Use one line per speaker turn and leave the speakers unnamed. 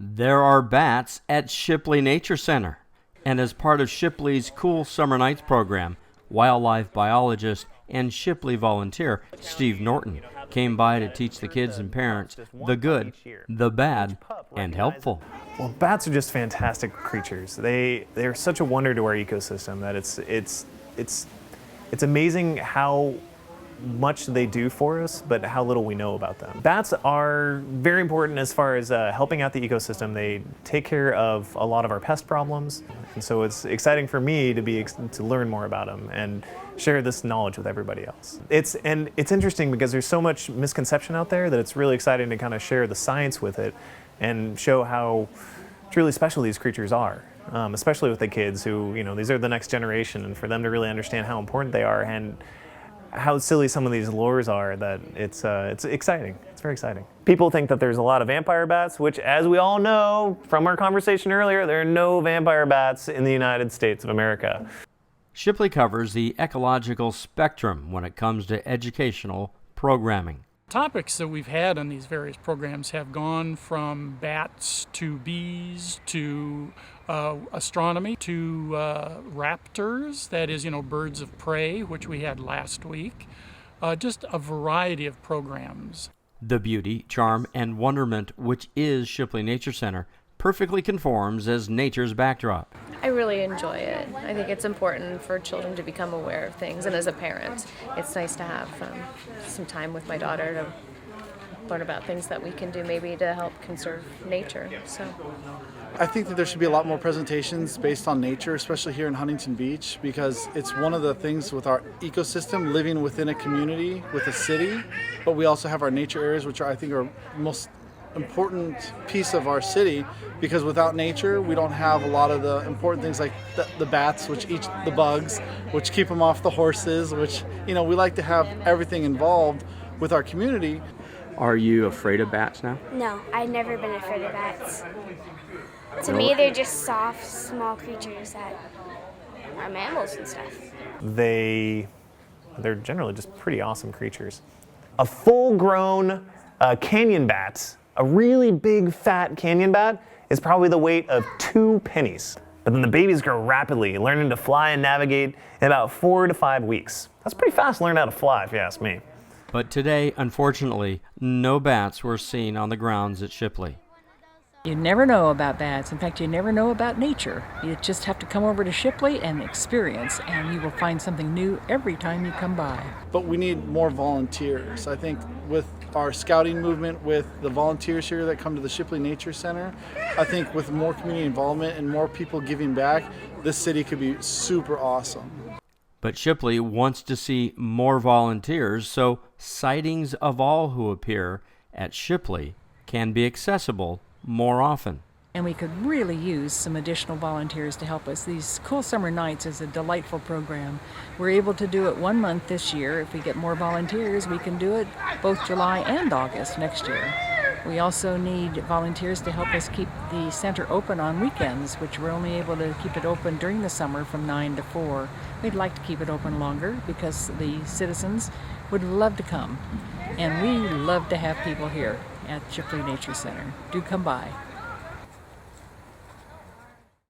There are bats at Shipley Nature Center. And as part of Shipley's Cool Summer Nights program, wildlife biologist and Shipley volunteer Steve Norton came by to teach the kids and parents the good, the bad, and helpful.
Well, bats are just fantastic creatures. They're such a wonder to our ecosystem that it's amazing how much they do for us, but how little we know about them. Bats are very important as far as helping out the ecosystem. They take care of a lot of our pest problems, and so it's exciting for me to learn more about them and share this knowledge with everybody else. It's interesting because there's so much misconception out there that it's really exciting to kind of share the science with it and show how truly special these creatures are. Especially with the kids who, these are the next generation, and for them to really understand how important they are and how silly some of these lures are, that it's exciting. It's very exciting. People think that there's a lot of vampire bats, which, as we all know from our conversation earlier, there are no vampire bats in the United States of America.
Shipley covers the ecological spectrum when it comes to educational programming.
Topics that we've had on these various programs have gone from bats to bees to astronomy to raptors, that is, birds of prey, which we had last week. Just a variety of programs.
The beauty, charm, and wonderment which is Shipley Nature Center perfectly conforms as nature's backdrop.
I really enjoy it. I think it's important for children to become aware of things, and as a parent, it's nice to have some time with my daughter to learn about things that we can do maybe to help conserve nature. So
I think that there should be a lot more presentations based on nature, especially here in Huntington Beach, because it's one of the things with our ecosystem, living within a community, with a city, but we also have our nature areas, which I think are most important piece of our city, because without nature we don't have a lot of the important things like the bats, which eat the bugs, which keep them off the horses, which we like to have everything involved with our community.
Are you afraid of bats now?
No, I've never been afraid of bats. To me, they're just soft, small creatures that are mammals and stuff.
They're generally just pretty awesome creatures. A full-grown canyon bat, a really big, fat canyon bat, is probably the weight of 2 pennies. But then the babies grow rapidly, learning to fly and navigate in about 4 to 5 weeks. That's pretty fast to learn how to fly, if you ask me.
But today, unfortunately, no bats were seen on the grounds at Shipley.
You never know about bats. In fact, you never know about nature. You just have to come over to Shipley and experience, and you will find something new every time you come by.
But we need more volunteers. I think with our scouting movement, with the volunteers here that come to the Shipley Nature Center, I think with more community involvement and more people giving back, this city could be super awesome.
But Shipley wants to see more volunteers, so sightings of all who appear at Shipley can be accessible more often.
And we could really use some additional volunteers to help us. These Cool Summer Nights is a delightful program. We're able to do it 1 month this year. If we get more volunteers, we can do it both July and August next year. We also need volunteers to help us keep the center open on weekends, which we're only able to keep it open during the summer from 9 to 4. We'd like to keep it open longer because the citizens would love to come. And we love to have people here at Shipley Nature Center. Do come by.